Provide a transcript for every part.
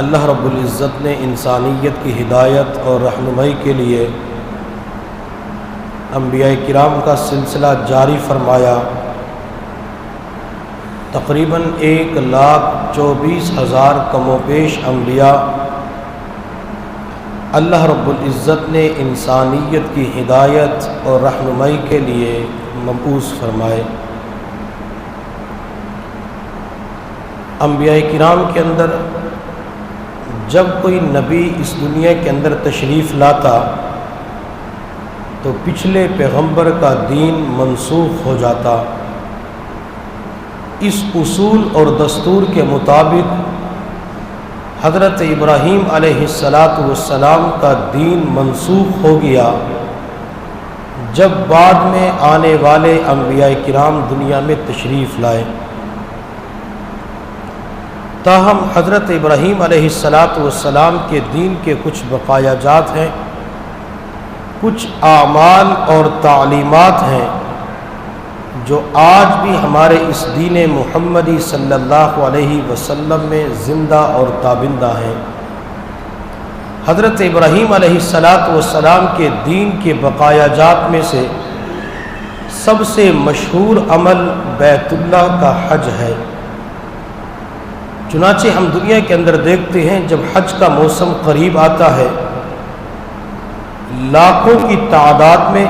اللہ رب العزت نے انسانیت کی ہدایت اور رہنمائی کے لیے انبیاء کرام کا سلسلہ جاری فرمایا۔ تقریباً 1,24,000 کم و بیش انبیاء اللہ رب العزت نے انسانیت کی ہدایت اور رہنمائی کے لیے مبعوث فرمائے۔ انبیاء کرام کے اندر جب کوئی نبی اس دنیا کے اندر تشریف لاتا تو پچھلے پیغمبر کا دین منسوخ ہو جاتا۔ اس اصول اور دستور کے مطابق حضرت ابراہیم علیہ السلام کا دین منسوخ ہو گیا جب بعد میں آنے والے انبیاء کرام دنیا میں تشریف لائے۔ تاہم حضرت ابراہیم علیہ السلام کے دین کے کچھ بقایا جات ہیں، کچھ اعمال اور تعلیمات ہیں جو آج بھی ہمارے اس دین محمدی صلی اللہ علیہ وسلم میں زندہ اور تابندہ ہیں۔ حضرت ابراہیم علیہ السلام کے دین کے بقایا جات میں سے سب سے مشہور عمل بیت اللہ کا حج ہے۔ چنانچہ ہم دنیا کے اندر دیکھتے ہیں جب حج کا موسم قریب آتا ہے، لاکھوں کی تعداد میں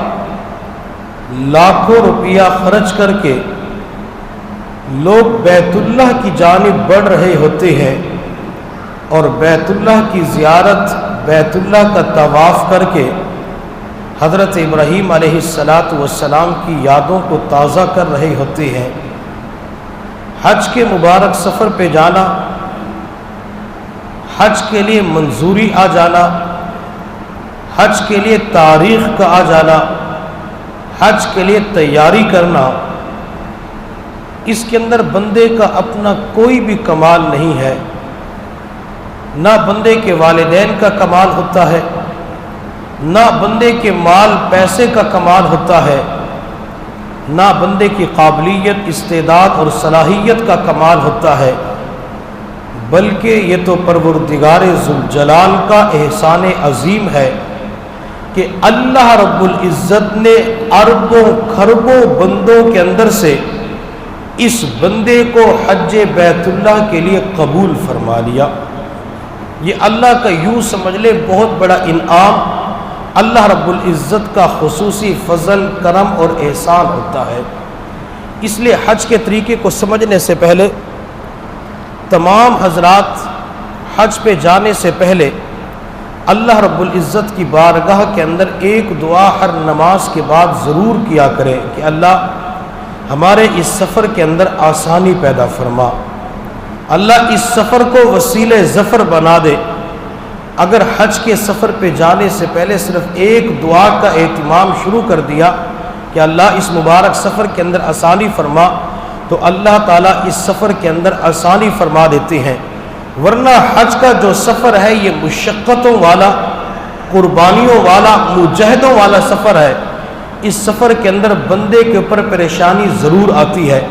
لاکھوں روپیہ خرچ کر کے لوگ بیت اللہ کی جانب بڑھ رہے ہوتے ہیں اور بیت اللہ کی زیارت، بیت اللہ کا طواف کر کے حضرت ابراہیم علیہ السلام کی یادوں کو تازہ کر رہے ہوتے ہیں۔ حج کے مبارک سفر پہ جانا، حج کے لیے منظوری آ جانا، حج کے لیے تاریخ کا آ جانا، حج کے لیے تیاری کرنا، اس کے اندر بندے کا اپنا کوئی بھی کمال نہیں ہے۔ نہ بندے کے والدین کا کمال ہوتا ہے، نہ بندے کے مال پیسے کا کمال ہوتا ہے، نہ بندے کی قابلیت، استعداد اور صلاحیت کا کمال ہوتا ہے، بلکہ یہ تو پروردگار ذوالجلال کا احسان عظیم ہے کہ اللہ رب العزت نے اربوں کھربوں بندوں کے اندر سے اس بندے کو حج بیت اللہ کے لیے قبول فرما لیا۔ یہ اللہ کا یوں سمجھ لے بہت بڑا انعام، اللہ رب العزت کا خصوصی فضل، کرم اور احسان ہوتا ہے۔ اس لیے حج کے طریقے کو سمجھنے سے پہلے تمام حضرات حج پہ جانے سے پہلے اللہ رب العزت کی بارگاہ کے اندر ایک دعا ہر نماز کے بعد ضرور کیا کریں کہ اللہ ہمارے اس سفر کے اندر آسانی پیدا فرما، اللہ اس سفر کو وسیلہ ظفر بنا دے۔ اگر حج کے سفر پہ جانے سے پہلے صرف ایک دعا کا اہتمام شروع کر دیا کہ اللہ اس مبارک سفر کے اندر آسانی فرما، تو اللہ تعالیٰ اس سفر کے اندر آسانی فرما دیتے ہیں۔ ورنہ حج کا جو سفر ہے یہ مشقتوں والا، قربانیوں والا، مجاہدوں والا سفر ہے۔ اس سفر کے اندر بندے کے اوپر پریشانی ضرور آتی ہے،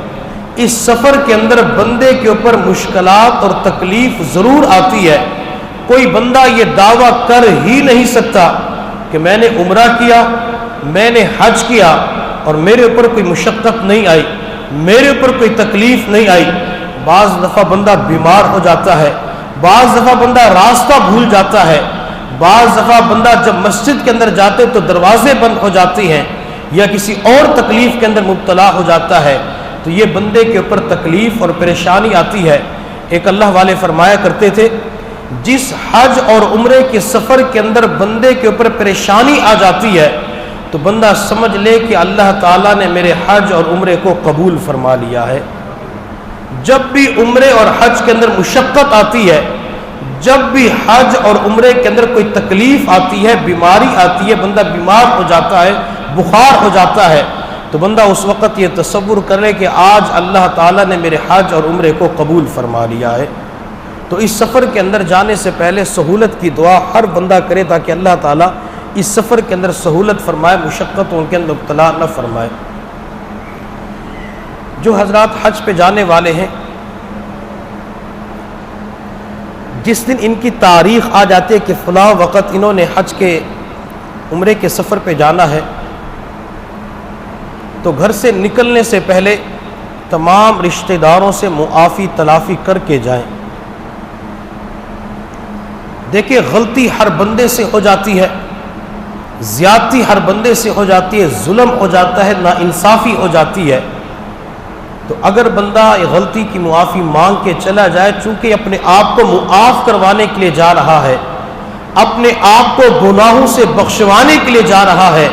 اس سفر کے اندر بندے کے اوپر مشکلات اور تکلیف ضرور آتی ہے۔ کوئی بندہ یہ دعویٰ کر ہی نہیں سکتا کہ میں نے عمرہ کیا، میں نے حج کیا اور میرے اوپر کوئی مشقت نہیں آئی، میرے اوپر کوئی تکلیف نہیں آئی۔ بعض دفعہ بندہ بیمار ہو جاتا ہے، بعض دفعہ بندہ راستہ بھول جاتا ہے، بعض دفعہ بندہ جب مسجد کے اندر جاتے تو دروازے بند ہو جاتی ہیں یا کسی اور تکلیف کے اندر مبتلا ہو جاتا ہے، تو یہ بندے کے اوپر تکلیف اور پریشانی آتی ہے۔ ایک اللہ والے فرمایا کرتے تھے جس حج اور عمرے کے سفر کے اندر بندے کے اوپر پریشانی آ جاتی ہے تو بندہ سمجھ لے کہ اللہ تعالیٰ نے میرے حج اور عمرے کو قبول فرما لیا ہے۔ جب بھی عمرے اور حج کے اندر مشقت آتی ہے، جب بھی حج اور عمرے کے اندر کوئی تکلیف آتی ہے، بیماری آتی ہے، بندہ بیمار ہو جاتا ہے، بخار ہو جاتا ہے، تو بندہ اس وقت یہ تصور کر لے کہ آج اللہ تعالیٰ نے میرے حج اور عمرے کو قبول فرما لیا ہے۔ تو اس سفر کے اندر جانے سے پہلے سہولت کی دعا ہر بندہ کرے تاکہ اللہ تعالیٰ اس سفر کے اندر سہولت فرمائے، مشقت ان کے اندر مبتلا نہ فرمائے۔ جو حضرات حج پہ جانے والے ہیں، جس دن ان کی تاریخ آ جاتی ہے کہ فلاں وقت انہوں نے حج کے عمرے کے سفر پہ جانا ہے، تو گھر سے نکلنے سے پہلے تمام رشتہ داروں سے معافی تلافی کر کے جائیں۔ دیکھیں غلطی ہر بندے سے ہو جاتی ہے، زیادتی ہر بندے سے ہو جاتی ہے، ظلم ہو جاتا ہے، ناانصافی ہو جاتی ہے۔ تو اگر بندہ غلطی کی معافی مانگ کے چلا جائے، چونکہ اپنے آپ کو معاف کروانے کے لیے جا رہا ہے، اپنے آپ کو گناہوں سے بخشوانے کے لیے جا رہا ہے،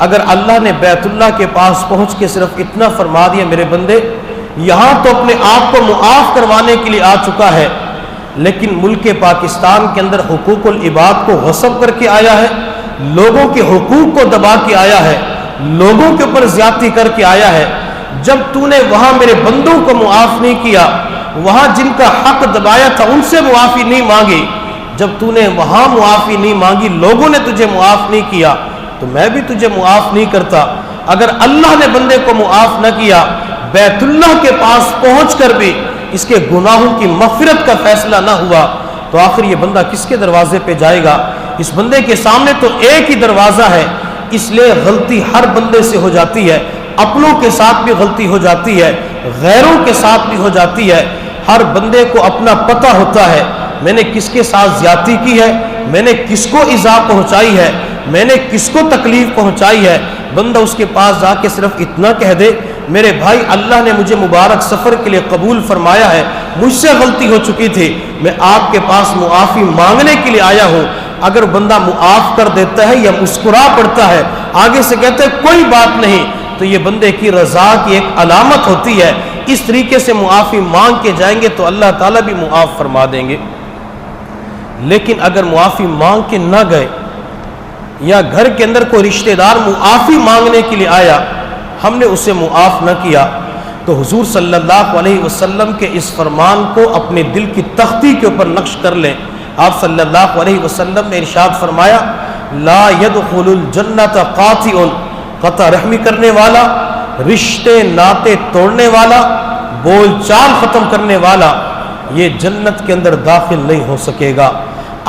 اگر اللہ نے بیت اللہ کے پاس پہنچ کے صرف اتنا فرما دیا میرے بندے یہاں تو اپنے آپ کو معاف کروانے کے لیے آ چکا ہے، لیکن ملک پاکستان کے اندر حقوق العباد کو غصب کر کے آیا ہے، لوگوں کے حقوق کو دبا کے آیا ہے، لوگوں کے اوپر زیادتی کر کے آیا ہے، جب تو نے وہاں میرے بندوں کو معاف نہیں کیا، وہاں جن کا حق دبایا تھا ان سے معافی نہیں مانگی، جب تو نے وہاں معافی نہیں مانگی، لوگوں نے تجھے معاف نہیں کیا، تو میں بھی تجھے معاف نہیں کرتا۔ اگر اللہ نے بندے کو معاف نہ کیا، بیت اللہ کے پاس پہنچ کر بھی اس کے گناہوں کی مغفرت کا فیصلہ نہ ہوا، تو آخر یہ بندہ کس کے دروازے پہ جائے گا؟ اس بندے کے سامنے تو ایک ہی دروازہ ہے۔ اس لیے غلطی ہر بندے سے ہو جاتی ہے، اپنوں کے ساتھ بھی غلطی ہو جاتی ہے، غیروں کے ساتھ بھی ہو جاتی ہے۔ ہر بندے کو اپنا پتہ ہوتا ہے، میں نے کس کے ساتھ زیادتی کی ہے، میں نے کس کو ایذا پہنچائی ہے، میں نے کس کو تکلیف پہنچائی ہے۔ بندہ اس کے پاس جا کے صرف اتنا کہہ دے میرے بھائی اللہ نے مجھے مبارک سفر کے لیے قبول فرمایا ہے، مجھ سے غلطی ہو چکی تھی، میں آپ کے پاس معافی مانگنے کے لیے آیا ہوں۔ اگر بندہ معاف کر دیتا ہے یا مسکرا پڑتا ہے، آگے سے کہتا ہے کوئی بات نہیں، تو یہ بندے کی رضا کی ایک علامت ہوتی ہے۔ اس طریقے سے معافی مانگ کے جائیں گے تو اللہ تعالیٰ بھی معاف فرما دیں گے۔ لیکن اگر معافی مانگ کے نہ گئے، یا گھر کے اندر کوئی رشتہ دار معافی مانگنے کے لیے آیا، ہم نے اسے معاف نہ کیا، تو حضور صلی اللہ علیہ وسلم کے اس فرمان کو اپنے دل کی تختی کے اوپر نقش کر لیں۔ آپ صلی اللہ علیہ وسلم نے ارشاد فرمایا لا يدخل الجنت قاطع، قطع رحمی کرنے والا، رشتے ناطے توڑنے والا، بول چال ختم کرنے والا، یہ جنت کے اندر داخل نہیں ہو سکے گا۔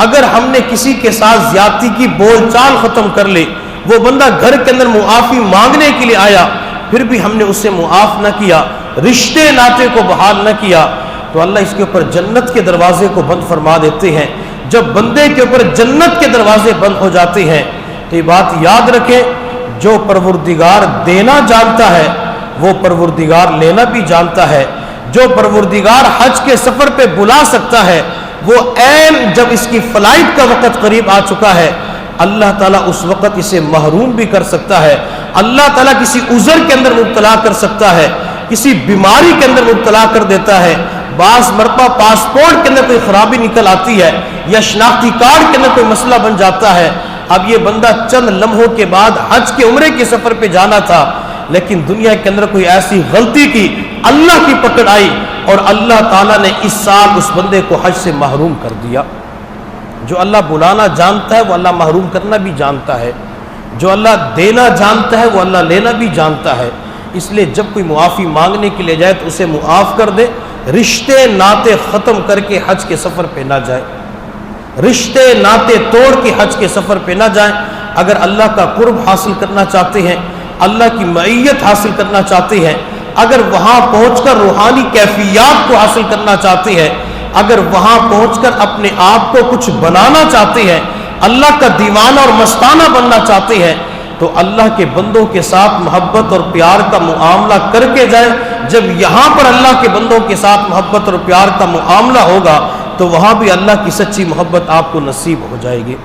اگر ہم نے کسی کے ساتھ زیادتی کی، بول چال ختم کر لی، وہ بندہ گھر کے اندر معافی مانگنے کے لیے آیا، پھر بھی ہم نے اسے معاف نہ کیا، رشتے ناطے کو بحال نہ کیا، تو اللہ اس کے اوپر جنت کے دروازے کو بند فرما دیتے ہیں۔ جب بندے کے اوپر جنت کے دروازے بند ہو جاتے ہیں تو یہ بات یاد رکھیں، جو پروردگار دینا جانتا ہے وہ پروردگار لینا بھی جانتا ہے۔ جو پروردگار حج کے سفر پہ بلا سکتا ہے، وہ عین جب اس کی فلائٹ کا وقت قریب آ چکا ہے، اللہ تعالیٰ اس وقت اسے محروم بھی کر سکتا ہے۔ اللہ تعالیٰ کسی عذر کے اندر مبتلا کر سکتا ہے، کسی بیماری کے اندر مبتلا کر دیتا ہے۔ بعض مرتبہ پاسپورٹ کے اندر کوئی خرابی نکل آتی ہے، یا شناختی کارڈ کے اندر کوئی مسئلہ بن جاتا ہے۔ اب یہ بندہ چند لمحوں کے بعد حج کے عمرے کے سفر پہ جانا تھا، لیکن دنیا کے اندر کوئی ایسی غلطی کی، اللہ کی پکڑ آئی، اور اللہ تعالیٰ نے اس سال اس بندے کو حج سے محروم کر دیا۔ جو اللہ بلانا جانتا ہے وہ اللہ محروم کرنا بھی جانتا ہے، جو اللہ دینا جانتا ہے وہ اللہ لینا بھی جانتا ہے۔ اس لیے جب کوئی معافی مانگنے کے لیے جائے تو اسے معاف کر دے، رشتے ناطے ختم کر کے حج کے سفر پہ نہ جائے، رشتے ناطے توڑ کے حج کے سفر پہ نہ جائیں۔ اگر اللہ کا قرب حاصل کرنا چاہتے ہیں، اللہ کی معیت حاصل کرنا چاہتے ہیں، اگر وہاں پہنچ کر روحانی کیفیات کو حاصل کرنا چاہتے ہیں، اگر وہاں پہنچ کر اپنے آپ کو کچھ بنانا چاہتے ہیں، اللہ کا دیوانہ اور مستانہ بننا چاہتے ہیں، تو اللہ کے بندوں کے ساتھ محبت اور پیار کا معاملہ کر کے جائیں۔ جب یہاں پر اللہ کے بندوں کے ساتھ محبت اور پیار کا معاملہ ہوگا تو وہاں بھی اللہ کی سچی محبت آپ کو نصیب ہو جائے گی۔